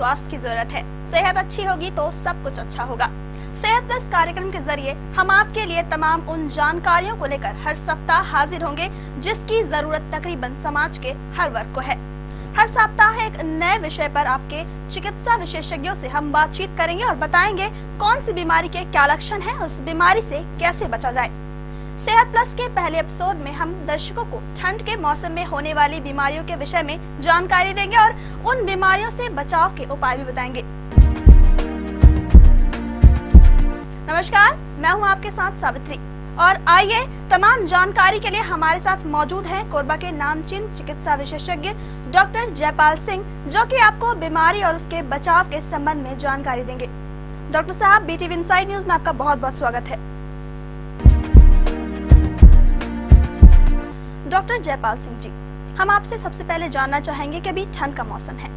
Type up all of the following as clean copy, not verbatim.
स्वास्थ्य की जरूरत है। सेहत अच्छी होगी तो सब कुछ अच्छा होगा। सेहत प्लस कार्यक्रम के जरिए हम आपके लिए तमाम उन जानकारियों को लेकर हर सप्ताह हाजिर होंगे जिसकी जरूरत तकरीबन समाज के हर वर्ग को है। हर सप्ताह एक नए विषय पर आपके चिकित्सा विशेषज्ञों से हम बातचीत करेंगे और बताएंगे कौन सी बीमारी के क्या लक्षण हैं, उस बीमारी से कैसे बचा जाए। सेहत प्लस के पहले एपिसोड में हम दर्शकों को ठंड के मौसम में होने वाली बीमारियों के विषय में जानकारी देंगे और उन बीमारियों से बचाव के उपाय भी बताएंगे। नमस्कार, मैं हूं आपके साथ सावित्री और आइए तमाम जानकारी के लिए हमारे साथ मौजूद हैं कोरबा के नामचीन चिकित्सा विशेषज्ञ डॉक्टर जयपाल सिंह, जो कि आपको बीमारी और उसके बचाव के संबंध में जानकारी देंगे। डॉक्टर साहब, बीटीवी इनसाइड न्यूज में आपका बहुत बहुत स्वागत है। डॉक्टर जयपाल सिंह जी, हम आपसे सबसे पहले जानना चाहेंगे कि अभी ठंड का मौसम है।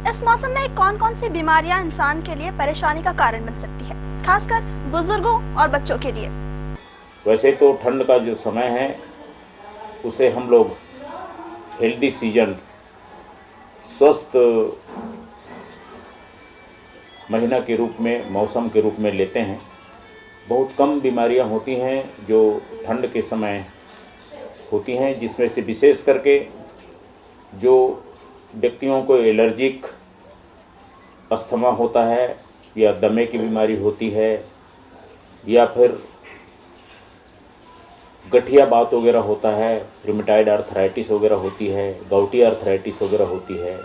इस मौसम में कौन कौन सी बीमारियां इंसान के लिए परेशानी का कारण बन सकती है, खासकर बुजुर्गों और बच्चों के लिए? वैसे तो ठंड का जो समय है उसे हम लोग हेल्दी सीजन, स्वस्थ महीना के रूप में, मौसम के रूप में लेते हैं। बहुत कम बीमारियां होती हैं जो ठंड के समय होती हैं, जिसमें से विशेष करके जो व्यक्तियों को एलर्जिक अस्थमा होता है या दमे की बीमारी होती है या फिर गठिया बात वगैरह होता है, रूमेटॉइड आर्थराइटिस वगैरह होती है, गाउटी आर्थराइटिस वगैरह होती है,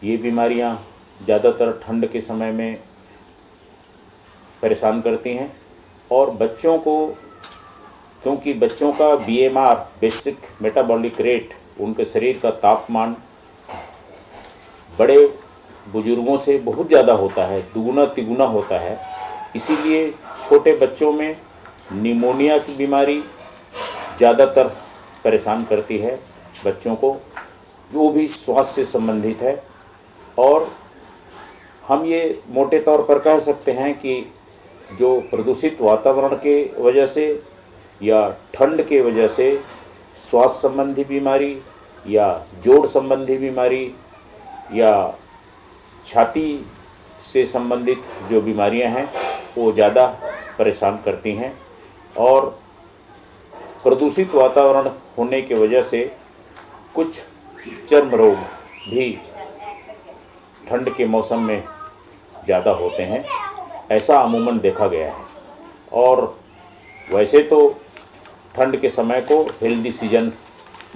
ये बीमारियां ज़्यादातर ठंड के समय में परेशान करती हैं। और बच्चों को, क्योंकि बच्चों का BMR बेसिक मेटाबॉलिक रेट, उनके शरीर का तापमान बड़े बुजुर्गों से बहुत ज़्यादा होता है, दुगुना तिगुना होता है। इसीलिए छोटे बच्चों में निमोनिया की बीमारी ज़्यादातर परेशान करती है बच्चों को, जो भी स्वास्थ्य से संबंधित है। और हम ये मोटे तौर पर कह सकते हैं कि जो प्रदूषित वातावरण के वजह से या ठंड के वजह से स्वास्थ्य संबंधी बीमारी या जोड़ संबंधी बीमारी या छाती से संबंधित जो बीमारियां हैं वो ज़्यादा परेशान करती हैं। और प्रदूषित वातावरण होने की वजह से कुछ चर्म रोग भी ठंड के मौसम में ज़्यादा होते हैं, ऐसा अमूमन देखा गया है। और वैसे तो ठंड के समय को हेल्दी सीजन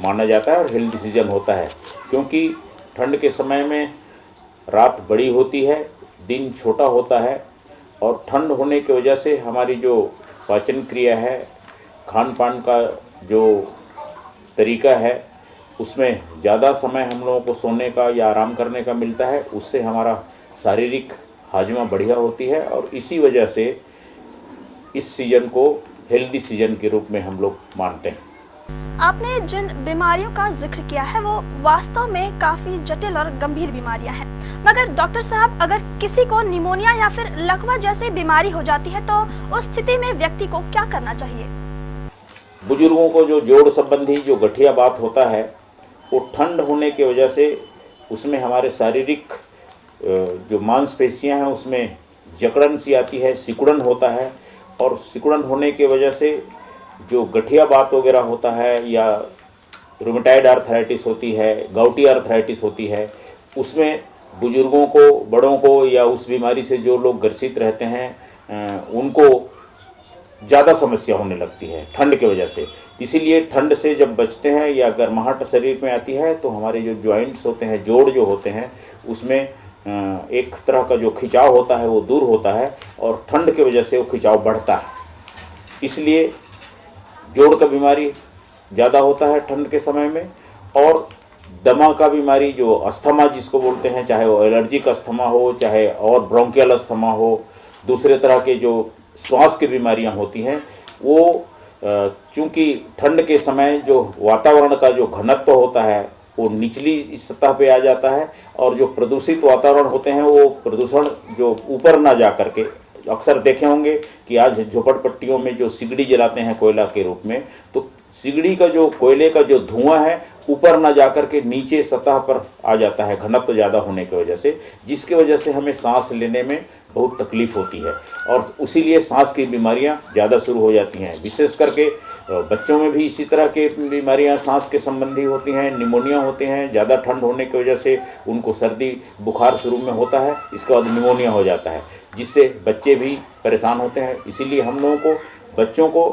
माना जाता है और हेल्दी सीजन होता है, क्योंकि ठंड के समय में रात बड़ी होती है, दिन छोटा होता है। और ठंड होने की वजह से हमारी जो पाचन क्रिया है, खान पान का जो तरीका है, उसमें ज़्यादा समय हम लोगों को सोने का या आराम करने का मिलता है। उससे हमारा शारीरिक हाजमा बढ़िया होती है और इसी वजह से इस सीजन को हेल्दी सीजन के रूप में हम लोग मानते हैं। आपने जिन बीमारियों का जिक्र किया है वो वास्तव में काफी जटिल और गंभीर बीमारियां हैं, मगर डॉक्टर साहब, अगर किसी को निमोनिया या फिर लकवा जैसी बीमारी हो जाती है तो उस स्थिति में व्यक्ति को क्या करना चाहिए? बुजुर्गों को जो जोड़ संबंधी जो गठिया बात होता है, वो ठंड होने की वजह से उसमें हमारे शारीरिक जो मांसपेशियां हैं उसमें जकड़न सी आती है, सिकुड़न होता है। और सिकुड़न होने की वजह से जो गठिया बात वगैरह होता है या रूमेटॉइड आर्थराइटिस होती है, गाउटी आर्थराइटिस होती है, उसमें बुजुर्गों को, बड़ों को या उस बीमारी से जो लोग ग्रसित रहते हैं उनको ज़्यादा समस्या होने लगती है ठंड की वजह से। इसीलिए ठंड से जब बचते हैं या गर्माहट शरीर में आती है तो हमारे जो जॉइंट्स होते हैं, जोड़ जो होते हैं, उसमें एक तरह का जो खिंचाव होता है वो दूर होता है और ठंड की वजह से वो खिंचाव बढ़ता है। इसलिए जोड़ का बीमारी ज़्यादा होता है ठंड के समय में। और दमा का बीमारी, जो अस्थमा जिसको बोलते हैं, चाहे वो एलर्जिक अस्थमा हो, चाहे और ब्रोंकियल अस्थमा हो, दूसरे तरह के जो श्वास की बीमारियां होती हैं, वो चूँकि ठंड के समय जो वातावरण का जो घनत्व होता है वो निचली सतह पे आ जाता है और जो प्रदूषित वातावरण होते हैं वो प्रदूषण जो ऊपर ना जा करके, अक्सर देखे होंगे कि आज झोपड़पट्टियों में जो सिगड़ी जलाते हैं कोयला के रूप में, तो सिगड़ी का जो कोयले का जो धुआं है ऊपर ना जाकर के नीचे सतह पर आ जाता है घनत्व ज़्यादा होने की वजह से, जिसकी वजह से हमें सांस लेने में बहुत तकलीफ़ होती है और उसीलिए सांस की बीमारियां ज़्यादा शुरू हो जाती हैं। विशेष करके बच्चों में भी इसी तरह के बीमारियां सांस के संबंधी होती हैं, निमोनिया होते हैं। ज़्यादा ठंड होने की वजह से उनको सर्दी बुखार शुरू में होता है, इसके बाद निमोनिया हो जाता है, जिससे बच्चे भी परेशान होते हैं। इसीलिए हम लोगों को बच्चों को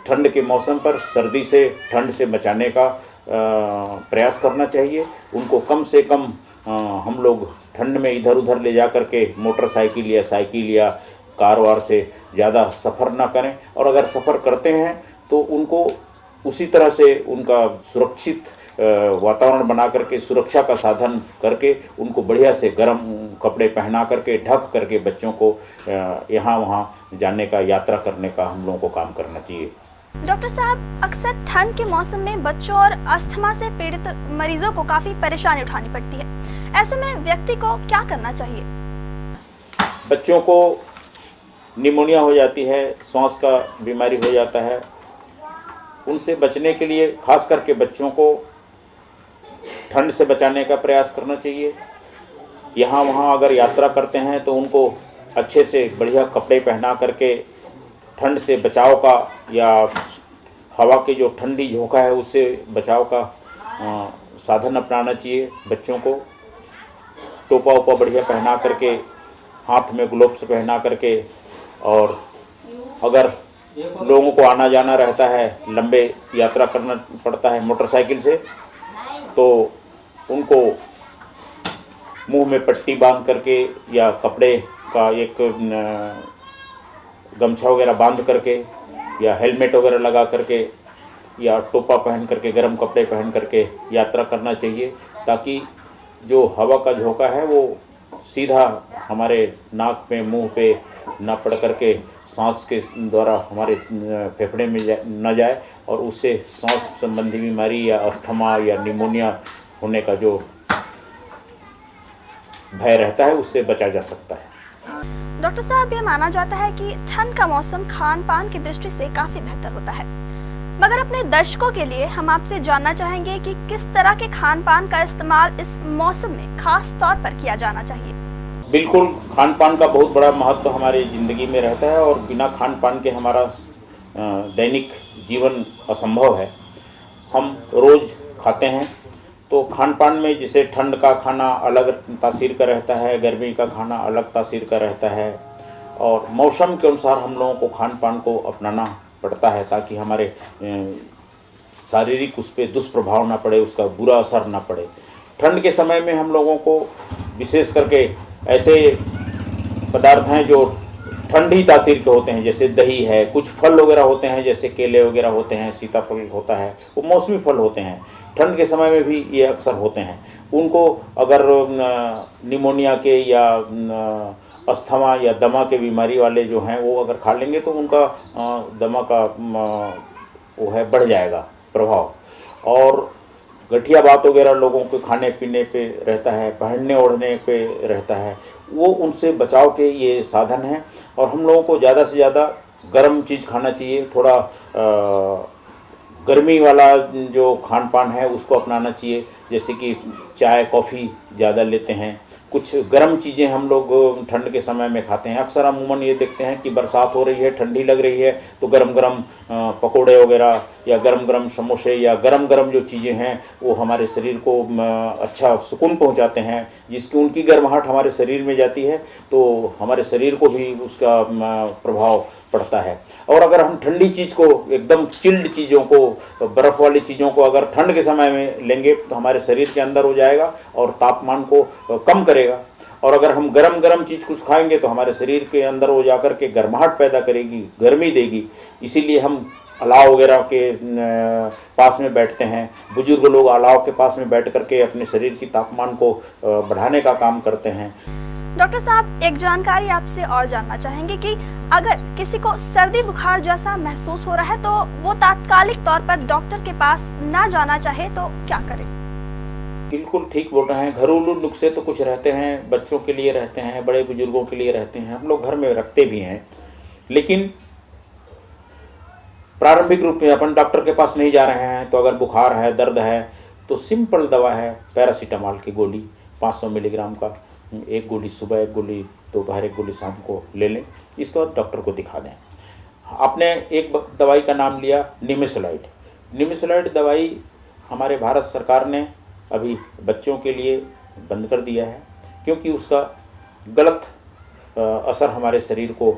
ठंड के मौसम पर सर्दी से ठंड से बचाने का प्रयास करना चाहिए। उनको कम से कम हम लोग ठंड में इधर उधर ले जा कर के मोटरसाइकिल या साइकिल या कार वार से ज़्यादा सफ़र ना करें, और अगर सफ़र करते हैं तो उनको उसी तरह से उनका सुरक्षित वातावरण बना करके सुरक्षा का साधन करके उनको बढ़िया से गर्म कपड़े पहना करके ढक करके बच्चों को यहाँ वहाँ जाने का यात्रा करने का हम लोगों को काम करना चाहिए। डॉक्टर साहब, अक्सर ठंड के मौसम में बच्चों और अस्थमा से पीड़ित मरीजों को काफी परेशानी उठानी पड़ती है। ऐसे में व्यक्ति को क्या करना चाहिए? बच्चों को निमोनिया हो जाती है, सांस का बीमारी हो जाता है, उनसे बचने के लिए खास करके बच्चों को ठंड से बचाने का प्रयास करना चाहिए। यहाँ वहाँ अगर यात्रा करते हैं तो उनको अच्छे से बढ़िया कपड़े पहना करके ठंड से बचाव का या हवा की जो ठंडी झोंका है उससे बचाव का साधन अपनाना चाहिए। बच्चों को टोपा ओपा बढ़िया पहना करके, हाथ में ग्लोव्स पहना करके, और अगर लोगों को आना जाना रहता है, लंबे यात्रा करना पड़ता है मोटरसाइकिल से, तो उनको मुंह में पट्टी बांध करके या कपड़े का एक गमछा वगैरह बांध करके या हेलमेट वगैरह लगा करके या टोपा पहन करके गर्म कपड़े पहन करके यात्रा करना चाहिए, ताकि जो हवा का झोंका है वो सीधा हमारे नाक पे मुंह पे ना पड़ करके सांस के द्वारा हमारे फेफड़े में न जाए और उससे सांस संबंधी बीमारी या अस्थमा या निमोनिया होने का जो भय रहता है उससे बचा जा सकता है। डॉक्टर साहब, ये माना जाता है कि ठंड का मौसम खान पान की दृष्टि से काफी बेहतर होता है, मगर अपने दर्शकों के लिए हम आपसे जानना चाहेंगे कि किस तरह के खान पान का इस्तेमाल इस मौसम में खास तौर पर किया जाना चाहिए। बिल्कुल, खान पान का बहुत बड़ा महत्व हमारी ज़िंदगी में रहता है और बिना खान पान के हमारा दैनिक जीवन असंभव है। हम रोज़ खाते हैं, तो खान पान में जैसे ठंड का खाना अलग तासीर का रहता है, गर्मी का खाना अलग तासीर का रहता है, और मौसम के अनुसार हम लोगों को खान पान को अपनाना पड़ता है ताकि हमारे शारीरिक उस पर दुष्प्रभाव ना पड़े, उसका बुरा असर ना पड़े। ठंड के समय में हम लोगों को विशेष करके ऐसे पदार्थ हैं जो ठंडी तासीर के होते हैं, जैसे दही है, कुछ फल वगैरह होते हैं जैसे केले वगैरह होते हैं, सीताफल होता है, वो मौसमी फल होते हैं, ठंड के समय में भी ये अक्सर होते हैं। उनको अगर निमोनिया के या अस्थमा या दमा के बीमारी वाले जो हैं वो अगर खा लेंगे तो उनका दमा का वो है बढ़ जाएगा प्रभाव, और गठिया बात वगैरह लोगों के खाने पीने पे रहता है, पहनने ओढ़ने पे रहता है, वो उनसे बचाव के ये साधन हैं। और हम लोगों को ज़्यादा से ज़्यादा गर्म चीज़ खाना चाहिए, थोड़ा गर्मी वाला जो खान पान है उसको अपनाना चाहिए, जैसे कि चाय कॉफ़ी ज़्यादा लेते हैं, कुछ गर्म चीज़ें हम लोग ठंड के समय में खाते हैं। अक्सर अमूमन ये देखते हैं कि बरसात हो रही है, ठंडी लग रही है, तो गरम गरम पकोड़े वगैरह या गरम गरम समोसे या गरम गरम जो चीज़ें हैं वो हमारे शरीर को अच्छा सुकून पहुंचाते हैं, जिसकी उनकी गर्माहट हमारे शरीर में जाती है तो हमारे शरीर को भी उसका प्रभाव पड़ता है। और अगर हम ठंडी चीज़ को, एकदम चिल्ड चीज़ों को, बर्फ़ वाली चीज़ों को अगर ठंड के समय में लेंगे तो हमारे शरीर के अंदर हो जाएगा और तापमान को कम करेगा। और अगर हम गरम गरम चीज़ कुछ खाएंगे तो हमारे शरीर के अंदर वो जाकर के गर्माहट पैदा करेगी, गर्मी देगी। इसीलिए हम अलाव वगैरह के पास में बैठते हैं, बुजुर्ग लोग अलाव के पास में बैठ करके अपने शरीर की तापमान को बढ़ाने का काम करते हैं। डॉक्टर साहब, एक जानकारी आपसे और जानना चाहेंगे कि अगर किसी को सर्दी बुखार जैसा महसूस हो रहा है तो वो तात्कालिक तौर पर डॉक्टर के पास ना जाना चाहे तो क्या करें? बिल्कुल ठीक बोल रहे हैं। घरेलू नुस्खे तो कुछ रहते हैं, बच्चों के लिए रहते हैं, बड़े बुजुर्गों के लिए रहते हैं, हम लोग घर में रखते भी हैं, लेकिन प्रारंभिक रूप में अपन डॉक्टर के पास नहीं जा रहे हैं तो अगर बुखार है, दर्द है, तो सिंपल दवा है पैरासीटामॉल की गोली 500 मिलीग्राम का, एक गोली सुबह, एक गोली दोपहर, एक गोली शाम को ले लें। इसके बाद डॉक्टर को दिखा दें। आपने एक दवाई का नाम लिया निमेसुलाइड। निमेसुलाइड दवाई हमारे भारत सरकार ने अभी बच्चों के लिए बंद कर दिया है, क्योंकि उसका गलत असर हमारे शरीर को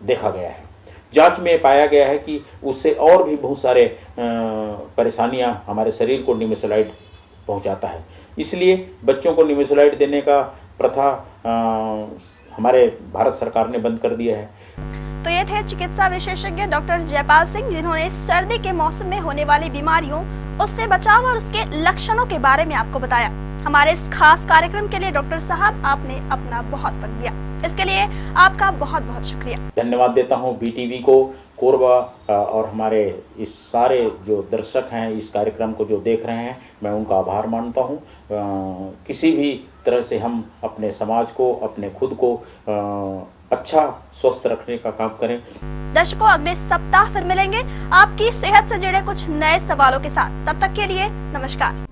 देखा गया है। जांच में पाया गया है कि उससे और भी बहुत सारे परेशानियां हमारे शरीर को निमेसुलाइड पहुंचाता है। इसलिए बच्चों को निमेसुलाइड देने का प्रथा हमारे भारत सरकार ने बंद कर दिया है। तो ये थे चिकित्सा विशेषज्ञ डॉक्टर जयपाल सिंह, जिन्होंने सर्दी के मौसम में होने वाली बीमारियों, उससे बचाव और उसके लक्षणों के बारे में आपको बताया। हमारे इस खास कार्यक्रम के लिए डॉक्टर साहब आपने अपना बहुत वक्त दिया, इसके लिए आपका बहुत बहुत शुक्रिया। धन्यवाद देता हूँ BTV को, कोरबा और हमारे इस सारे जो दर्शक हैं इस कार्यक्रम को जो देख रहे हैं, मैं उनका आभार मानता हूँ। किसी भी तरह से हम अपने समाज को, अपने खुद को अच्छा स्वस्थ रखने का काम करें। दर्शकों, अगले सप्ताह फिर मिलेंगे आपकी सेहत से जुड़े कुछ नए सवालों के साथ। तब तक के लिए नमस्कार।